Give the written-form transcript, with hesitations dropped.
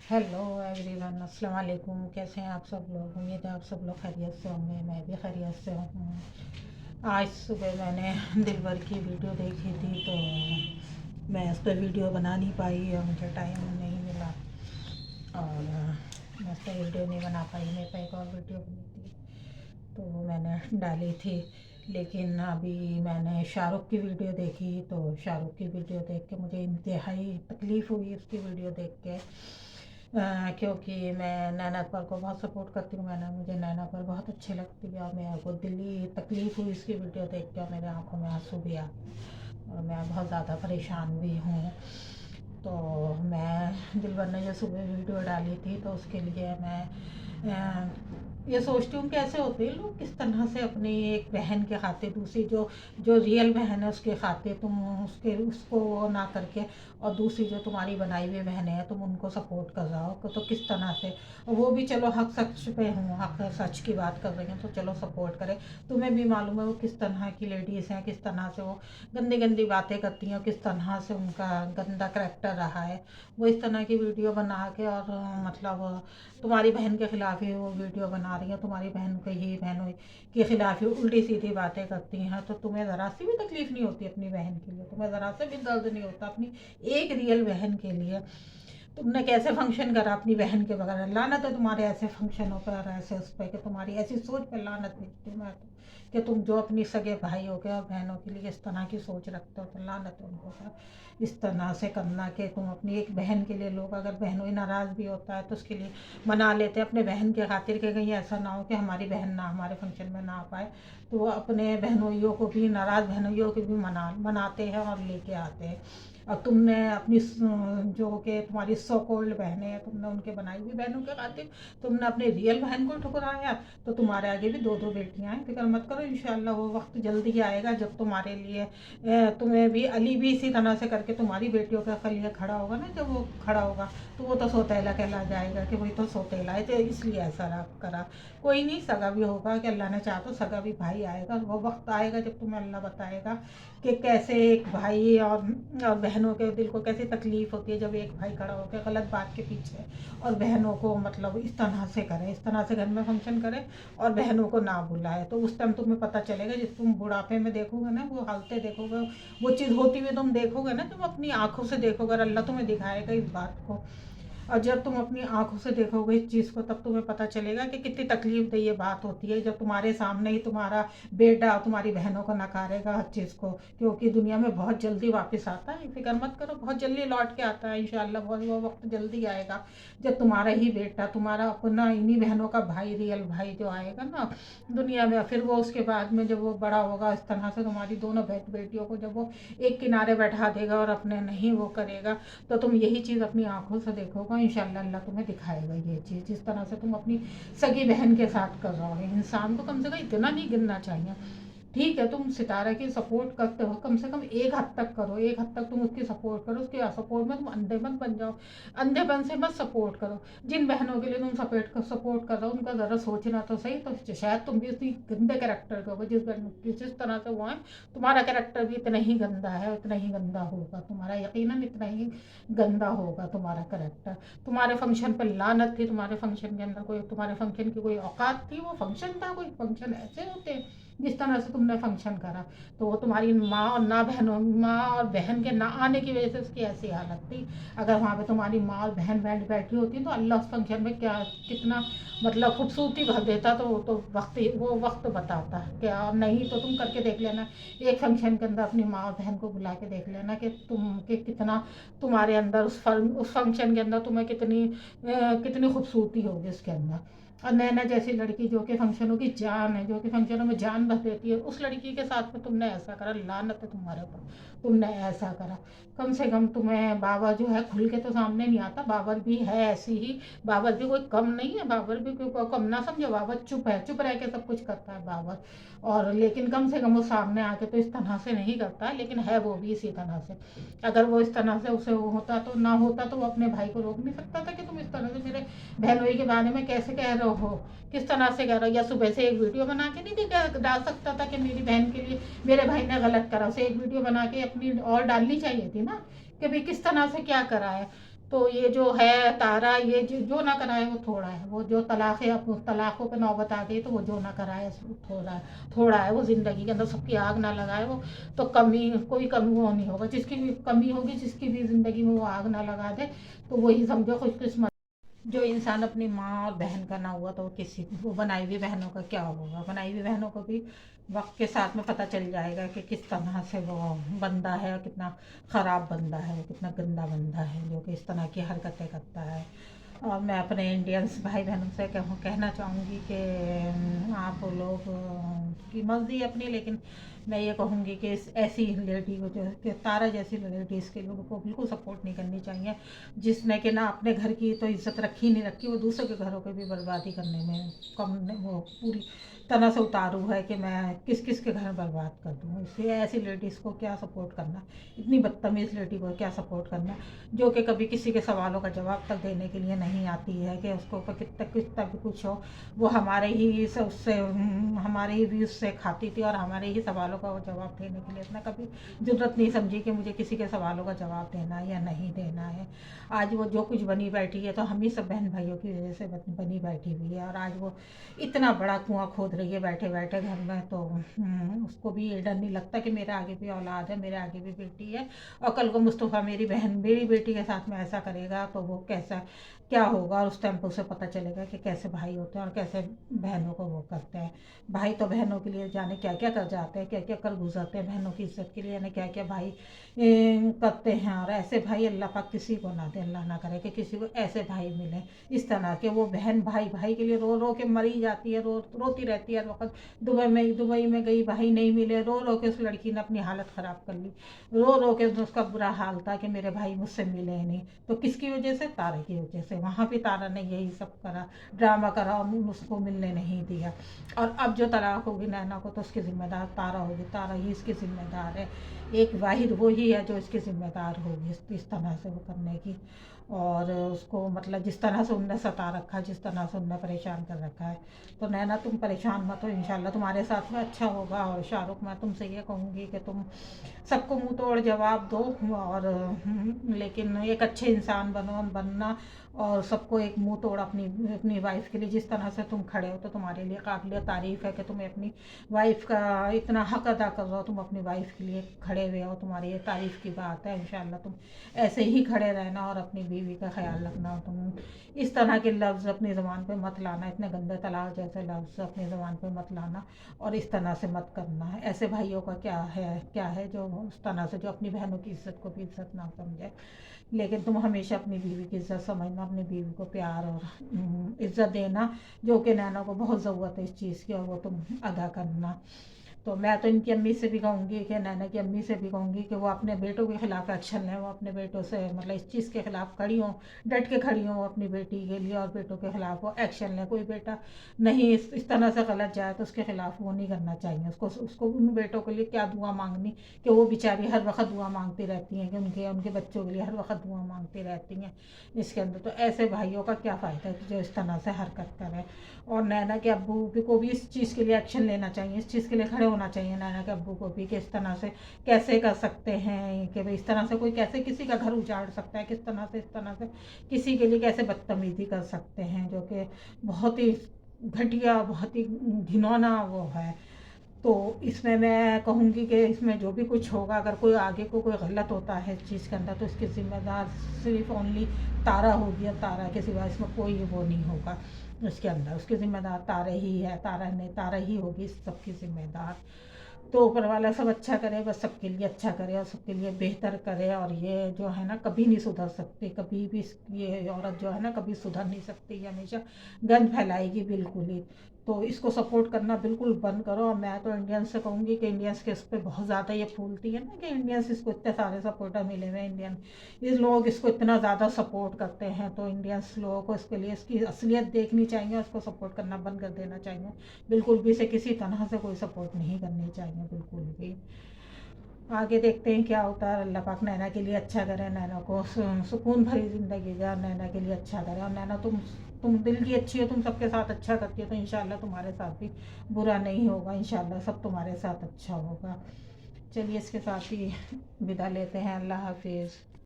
Hello everyone, अस्सलाम वालेकुम। कैसे हैं आप सब लोग? उम्मीद है आप सब लोग खैरियत से होंगे। मैं भी खैरियत से हूँ। आज सुबह मैंने दिल भर की वीडियो देखी थी, तो मैं उस पर वीडियो बना नहीं पाई और मुझे टाइम नहीं मिला, और मैं उस पर वीडियो नहीं बना पाई। मेरे पे एक और वीडियो बनी थी तो मैंने डाली थी, लेकिन अभी मैंने शाहरुख की वीडियो देखी तो शाहरुख की वीडियो देख के मुझे इंतहाई तकलीफ़ हुई उसकी वीडियो देख के। क्योंकि मैं नैना अकबर को बहुत सपोर्ट करती हूँ। मुझे नैना अकबर बहुत अच्छी लगती है, और मेरे को दिली तकलीफ़ हुई इसकी वीडियो देख के, और मेरे आंखों में आंसू भी आ, और मैं बहुत ज़्यादा परेशान भी हूँ। तो मैं दिलबर ने जो सुबह वीडियो डाली थी तो उसके लिए मैं ये सोचती हूँ कैसे होते हैं लोग, किस तरह से अपनी एक बहन के खातिर दूसरी जो जो रियल बहन है उसके खातिर तुम उसको वो ना करके, और दूसरी जो तुम्हारी बनाई हुई बहनें हैं तुम उनको सपोर्ट कर रहा हो, तो किस तरह से। और वो भी चलो हक सच पे हूँ, हक सच की बात कर रही हैं तो चलो सपोर्ट करें। तुम्हें भी मालूम है वो किस तरह की लेडीज़ हैं, किस तरह से वो गंदी गंदी बातें करती हैं, किस तरह से उनका गंदा करैक्टर रहा है। वो इस तरह की वीडियो बना के, और मतलब तुम्हारी बहन के खिलाफ ही वो वीडियो बना रही है, तुम्हारी बहन के ही बहनों के खिलाफ ही उल्टी सीधी बातें करती हैं। तो तुम्हें ज़रा सी भी तकलीफ़ नहीं होती अपनी बहन के लिए, तुम्हें ज़रा से भी दर्द नहीं होता अपनी एक रियल बहन के लिए। तुमने कैसे फंक्शन करा अपनी बहन के बगैर? लानत है तुम्हारे ऐसे फंक्शनों पर, ऐसे उस पर, कि तुम्हारी ऐसी सोच पर लानत भेजती हूँ मैं तो, कि तुम जो अपनी सगे भाइयों के और बहनों के लिए इस तरह की सोच रखते हो, तो लानत है उनको पर इस तरह से करना। कि तुम अपनी एक बहन के लिए, लोग अगर बहनों ही नाराज़ भी होता है तो उसके लिए मना लेते हैं अपने बहन के खातिर, कि कहीं ऐसा ना हो कि हमारी बहन ना हमारे फंक्शन में ना आ पाए, तो वो अपने बहनोइयों को भी, नाराज़ बहनोइयों को भी मनाते हैं और लेके आते हैं। और तुमने अपनी जो कि तुम्हारी सो कोल्ड बहनें हैं, तुमने उनके बनाई हुई बहनों के खातिर तुमने अपनी रियल बहन को ठुकराया। तो तुम्हारे आगे भी दो दो बेटियां हैं, फिक्र मत करो, इंशाल्लाह वो वक्त जल्दी ही आएगा जब तुम्हारे लिए तुम्हें भी अली भी इसी तरह से करके तुम्हारी बेटियों के लिए खड़ा होगा ना। जब वो खड़ा होगा तो वो तो सोतेला कहला जाएगा, कि वही तो सोतेला है, तो इसलिए ऐसा करा। कोई नहीं, सगा भी होगा, कि अल्लाह ने चाहा तो सगा भी भाई आएगा। वो वक्त आएगा जब तुम्हें अल्लाह बताएगा कि कैसे एक भाई और बहनों के दिल को कैसी तकलीफ़ होती है जब एक भाई खड़ा होकर गलत बात के पीछे और बहनों को मतलब इस तरह से करे, इस तरह से घर में फंक्शन करे और बहनों को ना बुलाए। तो उस टाइम तुम्हें पता चलेगा, जब तुम बुढ़ापे में देखोगे ना, वो हालतें देखोगे, वो चीज़ होती हुई तुम देखोगे ना, तुम अपनी आंखों से देखोगे, अल्लाह तुम्हें दिखाएगा इस बात को। और जब तुम अपनी आंखों से देखोगे इस चीज़ को, तब तुम्हें पता चलेगा कि कितनी तकलीफ दे ये बात होती है, जब तुम्हारे सामने ही तुम्हारा बेटा और तुम्हारी बहनों को नकारेगा हर चीज़ को। क्योंकि दुनिया में बहुत जल्दी वापस आता है, फिक्र मत करो, बहुत जल्दी लौट के आता है इंशाल्लाह। बहुत वो वक्त जल्दी आएगा जब तुम्हारा ही बेटा, तुम्हारा अपना इन्हीं बहनों का भाई, रियल भाई जो आएगा ना दुनिया में, फिर वो उसके बाद में जब वो बड़ा होगा इस तरह से तुम्हारी दोनों बेटियों को जब वो एक किनारे बैठा देगा और अपने नहीं वो करेगा, तो तुम यही चीज़ अपनी आंखों से देखोगे इंशाल्लाह। अल्लाह तुम्हें दिखाएगा ये चीज़, जिस तरह से तुम अपनी सगी बहन के साथ कर रहे हो। इंसान को कम से कम इतना नहीं गिरना चाहिए। ठीक है, तुम सितारा की सपोर्ट करते हो, कम से कम एक हद तक करो, एक हद तक तुम उसकी सपोर्ट करो, उसके सपोर्ट में तुम अंधे मत बन जाओ, अंधेपन से मत सपोर्ट करो। जिन बहनों के लिए तुम सपोर्ट कर रहे हो उनका ज़रा सोचना तो सही, तो शायद तुम भी उसी गंदे कैरेक्टर के हो। जिस तरह से वो है, तुम्हारा कैरेक्टर भी इतना ही गंदा है, उतना ही गंदा होगा तुम्हारा, यकीनन इतना ही गंदा होगा तुम्हारा कैरेक्टर। तुम्हारे फंक्शन पर लानत थी, तुम्हारे फंक्शन के अंदर कोई, तुम्हारे फंक्शन की कोई औकात थी? वो फंक्शन था? कोई फंक्शन ऐसे होते हैं जिस तरह से तुमने फंक्शन करा? तो वो तुम्हारी माँ और माँ और बहन के ना आने की वजह से उसकी ऐसी हालत थी। अगर वहाँ पे तुम्हारी माँ और बहन बैठी होती तो अल्लाह उस फंक्शन में क्या कितना मतलब खूबसूरती भर देता। तो वो वक्त बताता क्या। नहीं तो तुम करके देख लेना, एक फंक्शन के अंदर अपनी माँ और बहन को बुला के देख लेना कि कितना तुम्हारे अंदर उस फंक्शन के अंदर तुम्हें कितनी खूबसूरती होगी उसके अंदर। और नैना जैसी लड़की जो कि फंक्शनों की जान है, जो कि फंक्शनों में जान बस देती है, उस लड़की के साथ में तुमने ऐसा करा, लानत है तुम्हारे ऊपर, तुमने ऐसा करा। कम से कम तुम्हें बाबर जो है खुल के तो सामने नहीं आता, बाबर भी है ऐसी ही, बाबर भी कोई कम नहीं है, बाबर भी कोई कम ना समझो, बाबर चुप है, चुप रह के सब कुछ करता है बाबर। और लेकिन कम से कम वो सामने आके तो इस तरह से नहीं करता है, लेकिन है वो भी इसी तरह से। अगर वो इस तरह से उसे होता तो ना होता तो वो अपने भाई को रोक नहीं सकता था कि तुम इस तरह से मेरे बहनोई के बारे में कैसे कह रहे हो, किस तरह से कह रहे हो। या सुबह से एक वीडियो बना के नहीं डाल सकता था कि मेरी बहन के लिए मेरे भाई ने गलत करा, उसे एक वीडियो बना के अपनी और डालनी चाहिए थी ना, कि भाई किस तरह से क्या करा है। तो ये जो है तारा, ये जो ना कराए वो थोड़ा है, वो जो तलाक है, अब तलाक़ों पे नौबत आ गई तो वो जो ना कराए थोड़ा है, वो ज़िंदगी के अंदर सबकी आग ना लगाए वो, तो कमी कोई कमी वो नहीं होगा, जिसकी भी कमी होगी, जिसकी भी ज़िंदगी में वो आग ना लगा दे, तो वही समझो खुशकिस्मत। जो इंसान अपनी माँ और बहन का ना हुआ तो वो बनाई हुई बहनों का क्या होगा। बनाई हुई बहनों को भी वक्त के साथ में पता चल जाएगा कि किस तरह से वो बंदा है, कितना ख़राब बंदा है, कितना गंदा बंदा है जो कि इस तरह की हरकतें करता है। और मैं अपने इंडियंस भाई बहनों से कहना चाहूँगी कि आप लोग की मर्ज़ी है अपनी, लेकिन मैं ये कहूँगी कि ऐसी लेडी को, जो कि तारा जैसी लेडीज़ के लोगों को बिल्कुल सपोर्ट नहीं करनी चाहिए, जिसने कि ना अपने घर की तो इज्जत रखी नहीं रखी, वो दूसरों के घरों की भी बर्बादी करने में वो पूरी तरह से उतारू है कि मैं किस किस के घर बर्बाद कर दूँ। इसलिए ऐसी लेडीज़ को क्या सपोर्ट करना, इतनी बदतमीज़ लेडी को क्या सपोर्ट करना, जो कि कभी किसी के सवालों का जवाब तक देने के लिए नहीं आती है, कि उसको ऊपर कितना भी कुछ हो, वो हमारे ही से उससे हमारे ही व्यूज़ से खाती थी, और हमारे ही सवालों का वो जवाब देने के लिए इतना कभी ज़रूरत नहीं समझी कि मुझे किसी के सवालों का जवाब देना है या नहीं देना है। आज वो जो कुछ बनी बैठी है तो हम ही सब बहन भाइयों की वजह से बनी बैठी हुई है, और आज वो इतना बड़ा कुआं खोद रही है बैठे बैठे घर में, तो उसको भी ये डर नहीं लगता कि मेरे आगे भी औलाद है, मेरे आगे भी बेटी है, और कल को मुस्तफ़ा मेरी बेटी के साथ में ऐसा करेगा तो वो कैसा क्या होगा, और उस टाइम पर उसे पता चलेगा कि कैसे भाई होते हैं और कैसे बहनों को वो करते हैं। भाई तो बहनों के लिए जाने क्या क्या कर जाते हैं, क्या क्या कर गुजरते हैं बहनों की इज्जत के लिए, यानी क्या क्या भाई करते हैं। और ऐसे भाई अल्लाह पाक किसी को ना दे, अल्लाह ना करे कि किसी को ऐसे भाई मिले इस तरह के। वो बहन भाई भाई के लिए रो रो के मरी जाती है, रोती रहती है हर वक्त। दुबई में गई, भाई नहीं मिले, रो रो के उस लड़की ने अपनी हालत ख़राब कर ली, रो रो के उसका बुरा हाल था कि मेरे भाई मुझसे मिले नहीं। तो किसकी वजह से? तारा की वजह से। वहाँ भी तारा ने यही सब करा, ड्रामा करा और उसको मिलने नहीं दिया। और अब जो तलाक होगी नैना को, तो उसकी जिम्मेदार तारा होगी, तारा ही इसकी जिम्मेदार है। एक वाहिद वो ही है जो इसकी जिम्मेदार होगी इस तरह से वो करने की। और उसको मतलब जिस तरह से उनने सता रखा है, जिस तरह से उनने परेशान कर रखा है, तो नैना तुम परेशान मत हो, इंशाल्लाह तुम्हारे साथ में अच्छा होगा। और शाहरुख, मैं तुमसे ये कहूँगी कि तुम सबको मुंह तोड़ जवाब दो, और लेकिन एक अच्छे इंसान बनना, और सबको एक मुंह तोड़ अपनी अपनी वाइफ के लिए जिस तरह से तुम खड़े हो, तो तुम्हारे लिए काबिल तारीफ़ है कि तुम्हें अपनी वाइफ का इतना हक अदा कर रहे हो, तुम अपनी वाइफ के लिए खड़े हुए हो, तुम्हारी ये तारीफ़ की बात है। इंशाल्लाह तुम ऐसे ही खड़े रहना और अपनी बीवी का ख्याल रखना। तुम इस तरह के लफ्ज़ अपनी ज़ुबान पे मत लाना, इतने गंदे तलाक जैसे लफ्ज़ अपनी ज़ुबान पे मत लाना, और इस तरह से मत करना है। ऐसे भाइयों का क्या है जो उस तरह से, जो अपनी बहनों की इज्जत को भी इज्जत ना समझे। लेकिन तुम हमेशा अपनी बीवी की इज्जत समझना, अपनी बीवी को प्यार और इज्जत देना, जो कि नैना को बहुत ज़रूरत है इस चीज़ की, और वो तुम अदा करना। तो मैं तो इनकी अम्मी से भी कहूँगी, कि नैना की अम्मी से भी कहूँगी कि वो अपने बेटों के खिलाफ एक्शन लें, वो अपने बेटों से मतलब इस चीज़ के खिलाफ खड़ी हों, डट के खड़ी हों अपनी बेटी के लिए, और बेटों के खिलाफ वो एक्शन लें। कोई बेटा नहीं इस तरह से गलत जाए तो उसके खिलाफ वो नहीं करना चाहिए। उसको उन बेटों के लिए क्या दुआ मांगनी, कि वो बेचारी हर वक्त दुआ मांगती रहती हैं, कि उनके उनके बच्चों के लिए हर वक्त दुआ मांगती रहती हैं इसके अंदर। तो ऐसे भाइयों का क्या फ़ायदा है जो इस तरह से हरकत करें। और नैना के अब्बू को भी इस चीज़ के लिए एक्शन लेना चाहिए, इस चीज़ के लिए खड़े होना चाहिए नैना के अब्बू को भी, कि इस तरह से कैसे कर सकते हैं, कि भाई इस तरह से कोई कैसे किसी का घर उजाड़ सकता है, किस तरह से इस तरह से किसी के लिए कैसे बदतमीज़ी कर सकते हैं, जो कि बहुत ही घटिया, बहुत ही घिनौना वो है। तो इसमें मैं कहूँगी कि इसमें जो भी कुछ होगा, अगर कोई आगे को कोई गलत होता है इस चीज़ के अंदर, तो इसकी ज़िम्मेदार सिर्फ ओनली तारा होगी, और तारा के सिवा इसमें कोई वो नहीं होगा इसके अंदर। उसकी ज़िम्मेदार तारा ही है, तारा ही होगी इस सब की ज़िम्मेदार। तो ऊपर वाला सब अच्छा करे, बस सबके लिए अच्छा करे और सबके लिए बेहतर करे। और ये जो है ना कभी नहीं सुधर सकती, कभी भी ये औरत जो है ना कभी सुधर नहीं सकती, ये हमेशा गंद फैलाएगी बिल्कुल ही। तो इसको सपोर्ट करना बिल्कुल बंद करो। और मैं तो इंडियंस से कहूँगी कि इंडियंस के इस पर बहुत ज़्यादा ये फूलती है ना, कि इंडियंस इसको इतने सारे सपोर्टर मिले हुए हैं, इस लोग इसको इतना ज़्यादा सपोर्ट करते हैं, तो इंडियंस लोगों को इसके लिए इसकी असलियत देखनी चाहिए और इसको सपोर्ट करना बंद कर देना चाहिए। बिल्कुल भी इसे किसी तरह से कोई सपोर्ट नहीं करनी चाहिए, बिल्कुल भी। आगे देखते हैं क्या होता है। अल्लाह पाक नैना के लिए अच्छा करे, नैना को सुकून भरी ज़िंदगी दे, और नैना के लिए अच्छा करे। और नैना तुम दिल की अच्छी हो, तुम सबके साथ अच्छा करती हो, तो इंशाल्लाह तुम्हारे साथ भी बुरा नहीं होगा, इंशाल्लाह सब तुम्हारे साथ अच्छा होगा। चलिए इसके साथ ही विदा लेते हैं, अल्लाह हाफिज़।